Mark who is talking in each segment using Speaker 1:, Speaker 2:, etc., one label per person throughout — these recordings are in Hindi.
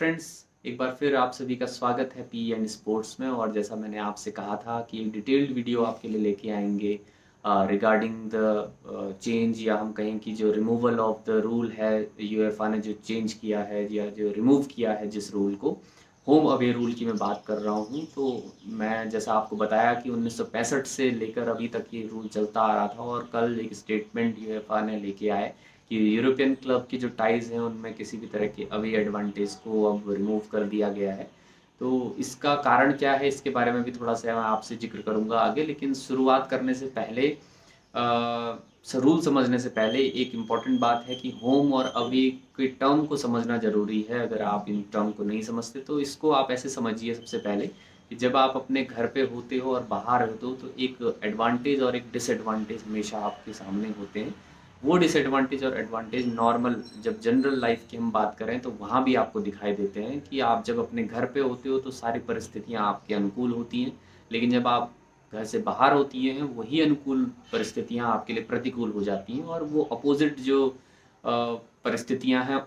Speaker 1: फ्रेंड्स, एक बार फिर आप सभी का स्वागत है पी एंड स्पोर्ट्स में। और जैसा मैंने आपसे कहा था कि एक डिटेल्ड वीडियो आपके लिए लेके आएंगे रिगार्डिंग द चेंज, या हम कहें कि जो रिमूवल ऑफ द रूल है। यूएफए ने जो चेंज किया है या जो रिमूव किया है जिस रूल को, होम अवे रूल की मैं बात कर रहा हूँ। तो मैं जैसा आपको बताया कि 1965 से लेकर अभी तक ये रूल चलता आ रहा था, और कल एक स्टेटमेंट यूएफए ने लेके आए कि यूरोपियन क्लब की जो टाइज़ हैं उनमें किसी भी तरह के अवे एडवांटेज को अब रिमूव कर दिया गया है। तो इसका कारण क्या है, इसके बारे में भी थोड़ा सा मैं आपसे जिक्र करूंगा आगे। लेकिन शुरुआत करने से पहले रूल समझने से पहले एक इम्पॉर्टेंट बात है कि होम और अवे के टर्म को समझना ज़रूरी है। अगर आप इन टर्म को नहीं समझते तो इसको आप ऐसे समझिए सबसे पहले कि जब आप अपने घर पे होते हो और बाहर होते हो तो एक एडवांटेज और एक डिसएडवांटेज हमेशा आपके सामने होते हैं। वो डिसएडवांटेज और एडवांटेज नॉर्मल जब जनरल लाइफ की हम बात करें तो वहाँ भी आपको दिखाई देते हैं कि आप जब अपने घर पे होते हो तो सारी परिस्थितियाँ आपके अनुकूल होती हैं, लेकिन जब आप घर से बाहर होती हैं वही अनुकूल परिस्थितियाँ आपके लिए प्रतिकूल हो जाती हैं, और वो अपोजिट जो परिस्थितियाँ हैं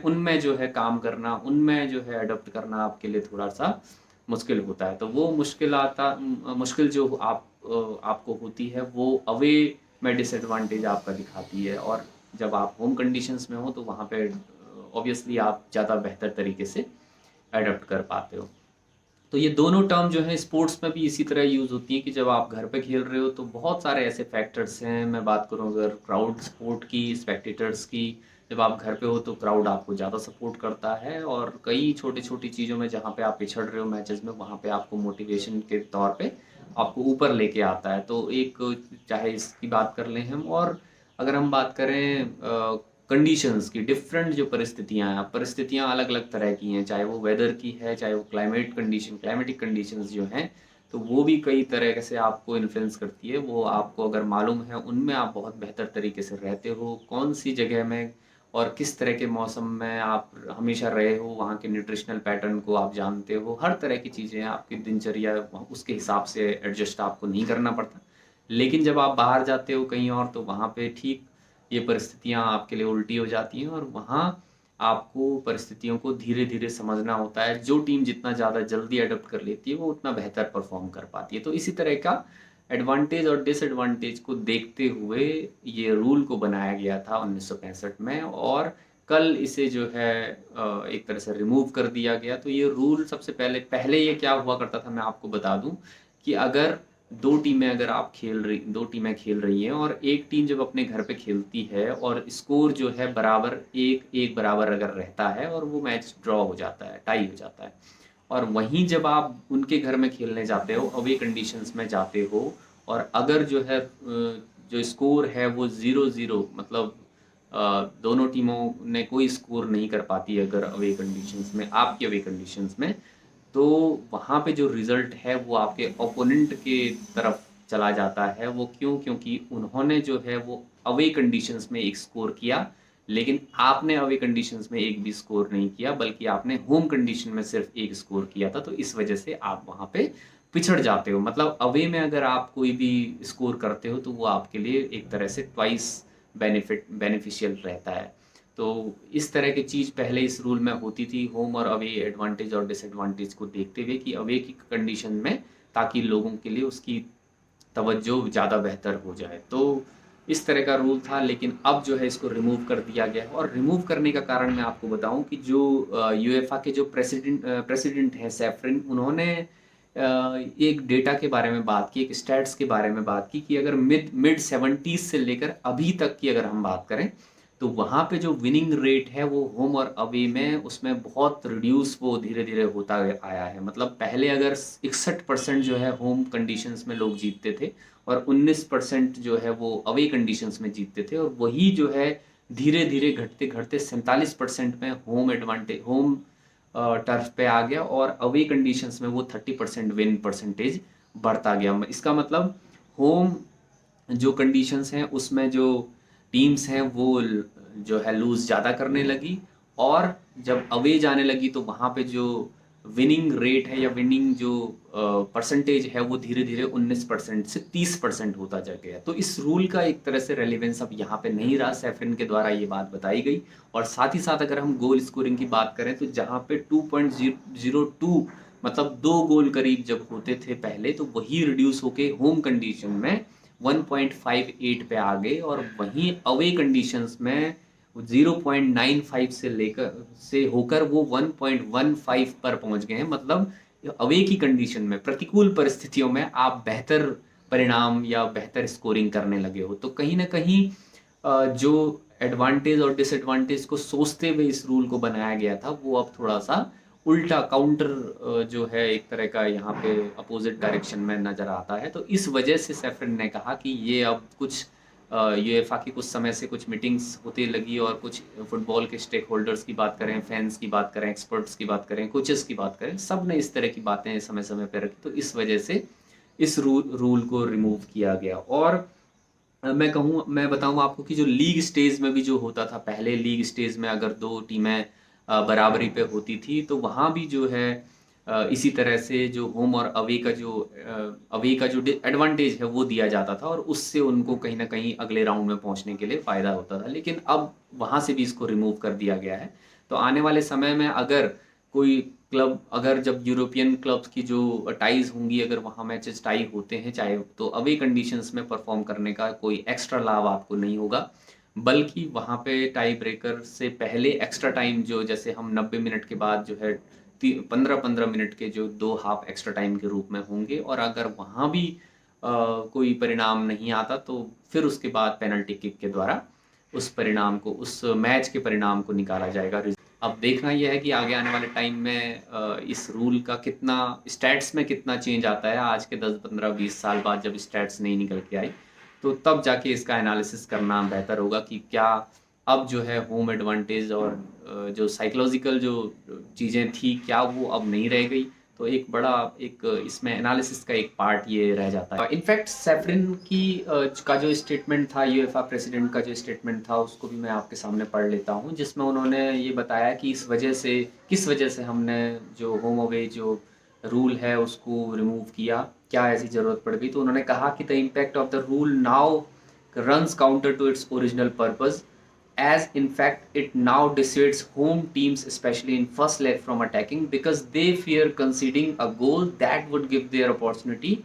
Speaker 1: उनमें जो है काम करना, उनमें जो है अडॉप्ट करना आपके लिए थोड़ा सा मुश्किल होता है। तो वो मुश्किल जो आपको होती है वो अवे में डिसएडवांटेज आपका दिखाती है। और जब आप होम कंडीशंस में हो तो वहाँ पे ऑब्वियसली आप ज़्यादा बेहतर तरीके से अडॉप्ट कर पाते हो। तो ये दोनों टर्म जो है स्पोर्ट्स में भी इसी तरह यूज़ होती है कि जब आप घर पे खेल रहे हो तो बहुत सारे ऐसे फैक्टर्स हैं। मैं बात करूँ अगर क्राउड सपोर्ट की, स्पेक्टेटर्स की, जब आप घर पे हो तो क्राउड आपको ज़्यादा सपोर्ट करता है, और कई छोटी छोटी चीज़ों में जहाँ पे आप पिछड़ रहे हो मैचेस में वहाँ पे आपको मोटिवेशन के तौर पे आपको ऊपर लेके आता है। तो एक, चाहे इसकी बात कर लें हम, और अगर हम बात करें कंडीशंस की, डिफरेंट जो परिस्थितियां हैं, परिस्थितियां अलग अलग तरह की हैं, चाहे वो वेदर की है, चाहे वो क्लाइमेटिक कंडीशंस जो हैं, तो वो भी कई तरह से आपको इन्फ्लुएंस करती है। वो आपको अगर मालूम है उनमें आप बहुत बेहतर तरीके से रहते हो, कौन सी जगह में और किस तरह के मौसम में आप हमेशा रहे हो, वहाँ के न्यूट्रिशनल पैटर्न को आप जानते हो, हर तरह की चीज़ें आपकी दिनचर्या उसके हिसाब से एडजस्ट आपको नहीं करना पड़ता। लेकिन जब आप बाहर जाते हो कहीं और तो वहाँ पे ठीक ये परिस्थितियाँ आपके लिए उल्टी हो जाती हैं, और वहाँ आपको परिस्थितियों को धीरे धीरे समझना होता है। जो टीम जितना ज़्यादा जल्दी अडॉप्ट कर लेती है वो उतना बेहतर परफॉर्म कर पाती है। तो इसी तरह का एडवांटेज और डिसएडवांटेज को देखते हुए ये रूल को बनाया गया था 1965 में, और कल इसे जो है एक तरह से रिमूव कर दिया गया। तो ये रूल सबसे पहले पहले ये क्या हुआ करता था मैं आपको बता दूं कि अगर दो टीमें खेल रही हैं, और एक टीम जब अपने घर पे खेलती है और स्कोर जो है बराबर, एक एक बराबर अगर रहता है और वो मैच ड्रॉ हो जाता है, टाई हो जाता है, और वहीं जब आप उनके घर में खेलने जाते हो, अवे कंडीशंस में जाते हो, और अगर जो है जो स्कोर है वो 0-0, मतलब दोनों टीमों ने कोई स्कोर नहीं कर पाती अगर अवे कंडीशंस में, आपकी अवे कंडीशंस में, तो वहाँ पे जो रिजल्ट है वो आपके ओपोनेंट के तरफ चला जाता है। वो क्यों? क्योंकि उन्होंने जो है वो अवे कंडीशंस में एक स्कोर किया, लेकिन आपने अवे कंडीशंस में एक भी स्कोर नहीं किया, बल्कि आपने होम कंडीशन में सिर्फ एक स्कोर किया था। तो इस वजह से आप वहाँ पे पिछड़ जाते हो। मतलब अवे में अगर आप कोई भी स्कोर करते हो तो वो आपके लिए एक तरह से ट्वाइस बेनिफिशियल रहता है। तो इस तरह की चीज़ पहले इस रूल में होती थी, होम और अवे एडवांटेज और डिसएडवांटेज को देखते हुए कि अवे की कंडीशन में, ताकि लोगों के लिए उसकी तवज्जो ज़्यादा बेहतर हो जाए। तो इस तरह का रूल था, लेकिन अब जो है इसको रिमूव कर दिया गया है। और रिमूव करने का कारण मैं आपको बताऊं कि जो यूएफए के जो प्रेसिडेंट हैं सैफरिन, उन्होंने एक डेटा के बारे में बात की, एक स्टैट्स के बारे में बात की कि अगर मिड मिड 70s से लेकर अभी तक की अगर हम बात करें तो वहाँ पे जो विनिंग रेट है वो होम और अवे में उसमें बहुत रिड्यूस वो धीरे धीरे होता आया है। मतलब पहले अगर 61% जो है होम कंडीशंस में लोग जीतते थे, और 19% जो है वो अवे कंडीशंस में जीतते थे, और वही जो है धीरे धीरे घटते घटते 47% में होम टर्फ पे आ गया, और अवे कंडीशंस में वो 30% विन परसेंटेज बढ़ता गया। इसका मतलब होम जो कंडीशंस हैं उसमें जो टीम्स हैं वो जो है लूज ज़्यादा करने लगी, और जब अवे जाने लगी तो वहाँ पे जो विनिंग रेट है या विनिंग जो परसेंटेज है वो धीरे धीरे 19% से 30% होता जा गया। तो इस रूल का एक तरह से रेलिवेंस अब यहाँ पे नहीं रहा, सैफरिन के द्वारा ये बात बताई गई। और साथ ही साथ अगर हम गोल स्कोरिंग की बात करें तो जहाँ पे 2.02 मतलब 2 गोल करीब जब होते थे पहले, तो वही रिड्यूस होके होम कंडीशन में 1.58 पे आ गए, और वहीं अवे कंडीशंस में 0.95 से होकर वो 1.15 पर पहुंच गए हैं। मतलब अवे की कंडीशन में, प्रतिकूल परिस्थितियों में आप बेहतर परिणाम या बेहतर स्कोरिंग करने लगे हो। तो कहीं ना कहीं जो एडवांटेज और डिसएडवांटेज को सोचते हुए इस रूल को बनाया गया था, वो अब थोड़ा सा उल्टा काउंटर जो है एक तरह का यहाँ पे अपोजिट डायरेक्शन में नजर आता है। तो इस वजह से सैफरन ने कहा कि ये अब कुछ यूएफए की कुछ समय से कुछ मीटिंग्स होते लगी, और कुछ फुटबॉल के स्टेक होल्डर्स की बात करें, फैंस की बात करें, एक्सपर्ट्स की बात करें, कोचेस की बात करें, सब ने इस तरह की बातें समय समय पर रखी। तो इस वजह से इस रूल को रिमूव किया गया। और मैं बताऊं आपको कि जो लीग स्टेज में भी जो होता था, पहले लीग स्टेज में अगर दो टीमें बराबरी पे होती थी, तो वहां भी जो है इसी तरह से जो होम और अवे का जो एडवांटेज है वो दिया जाता था, और उससे उनको कहीं ना कहीं अगले राउंड में पहुंचने के लिए फायदा होता था। लेकिन अब वहां से भी इसको रिमूव कर दिया गया है। तो आने वाले समय में अगर कोई क्लब, अगर जब यूरोपियन क्लब्स की जो टाइज होंगी, अगर वहां मैचेस टाई होते हैं चाहे, तो अवे कंडीशंस में परफॉर्म करने का कोई एक्स्ट्रा लाभ आपको नहीं होगा, बल्कि वहां पे टाई ब्रेकर से पहले एक्स्ट्रा टाइम, जो जैसे हम 90 मिनट के बाद जो है 15-15 मिनट के जो 2 हाफ एक्स्ट्रा टाइम के रूप में होंगे, और अगर वहां भी कोई परिणाम नहीं आता तो फिर उसके बाद पेनल्टी किक के द्वारा उस परिणाम को, उस मैच के परिणाम को निकाला जाएगा। अब देखना यह है कि आगे आने वाले टाइम में इस रूल का कितना स्टैट्स में कितना चेंज आता है। आज के 10-15-20 साल बाद जब स्टैट्स नहीं निकल के आई, तो तब जाके इसका एनालिसिस करना बेहतर होगा कि क्या अब जो है होम एडवांटेज और जो साइकोलॉजिकल जो चीज़ें थी, क्या वो अब नहीं रह गई। तो एक बड़ा एक इसमें एनालिसिस का एक पार्ट ये रह जाता है। इनफैक्ट सैफरिन की का जो स्टेटमेंट था, यूएफए प्रेसिडेंट का जो स्टेटमेंट था, उसको भी मैं आपके सामने पढ़ लेता हूँ, जिसमें उन्होंने ये बताया कि किस वजह से हमने जो होम अवे जो रूल है उसको रिमूव किया, क्या ऐसी ज़रूरत पड़ गई। तो उन्होंने कहा कि the impact of the rule now runs counter to its original purpose, as in fact it now dissuades home teams, especially in first leg, from attacking because they fear conceding a goal that would give their opportunity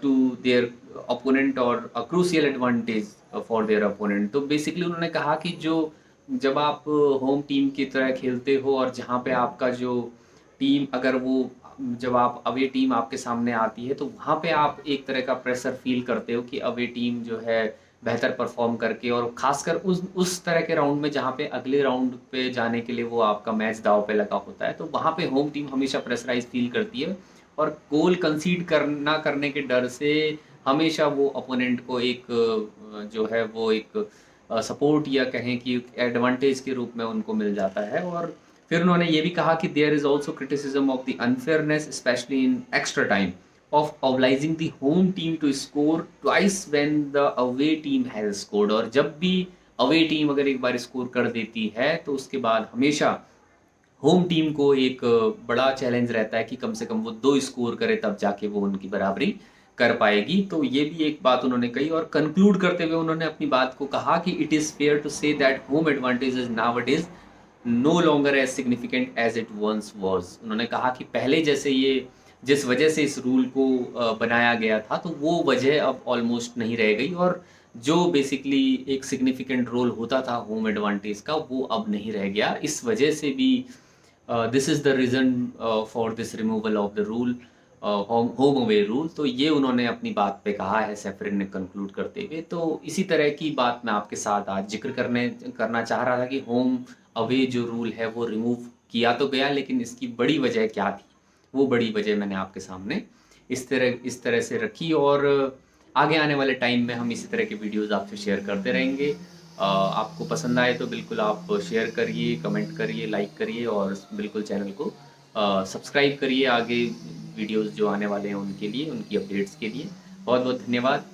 Speaker 1: to their opponent, or a crucial advantage for their opponent। तो बेसिकली उन्होंने कहा कि जो जब आप होम टीम की तरह खेलते हो, और जहाँ पे आपका जो टीम, अगर वो जब आप अवे टीम आपके सामने आती है, तो वहाँ पे आप एक तरह का प्रेशर फील करते हो कि अवे टीम जो है बेहतर परफॉर्म करके, और खासकर उस तरह के राउंड में जहाँ पे अगले राउंड पे जाने के लिए वो आपका मैच दाव पे लगा होता है, तो वहाँ पे होम टीम हमेशा प्रेशराइज फील करती है, और गोल कंसीड करना करने के डर से हमेशा वो अपोनेंट को एक जो है वो एक सपोर्ट, या कहें कि एडवांटेज के रूप में उनको मिल जाता है। और फिर उन्होंने ये भी कहा कि there is also criticism of the unfairness, especially in extra time, of obliging the home team to score twice when the away team has scored. और जब भी अवे टीम अगर एक बार स्कोर कर देती है, तो उसके बाद हमेशा होम टीम को एक बड़ा चैलेंज रहता है कि कम से कम वो 2 स्कोर करे, तब जाके वो उनकी बराबरी कर पाएगी। तो ये भी एक बात उन्होंने कही, और कंक्लूड करते हुए उन्होंने अपनी बात को कहा कि it is fair to say that home advantage is nowadays no longer as significant as it once was. उन्होंने कहा कि पहले जैसे ये, जिस वजह से इस रूल को बनाया गया था, तो वो वजह अब ऑलमोस्ट नहीं रह गई, और जो बेसिकली एक सिग्निफिकेंट रोल होता था होम एडवांटेज का, वो अब नहीं रह गया। इस वजह से भी this is the reason for this removal of the rule, home away rule. तो ये उन्होंने अपनी बात पे कहा है सैफरिन ने कंक्लूड करते हुए। तो इसी तरह की बात मैं आपके साथ आज जिक्र करना चाह रहा था कि होम अवे जो रूल है वो रिमूव किया तो गया, लेकिन इसकी बड़ी वजह क्या थी, वो बड़ी वजह मैंने आपके सामने इस तरह से रखी। और आगे आने वाले टाइम में हम इसी तरह के वीडियोस आपसे शेयर करते रहेंगे। आपको पसंद आए तो बिल्कुल आप शेयर करिए, कमेंट करिए, लाइक करिए, और बिल्कुल चैनल को सब्सक्राइब करिए आगे वीडियोस जो आने वाले हैं उनके लिए, उनकी अपडेट्स के लिए। बहुत बहुत धन्यवाद।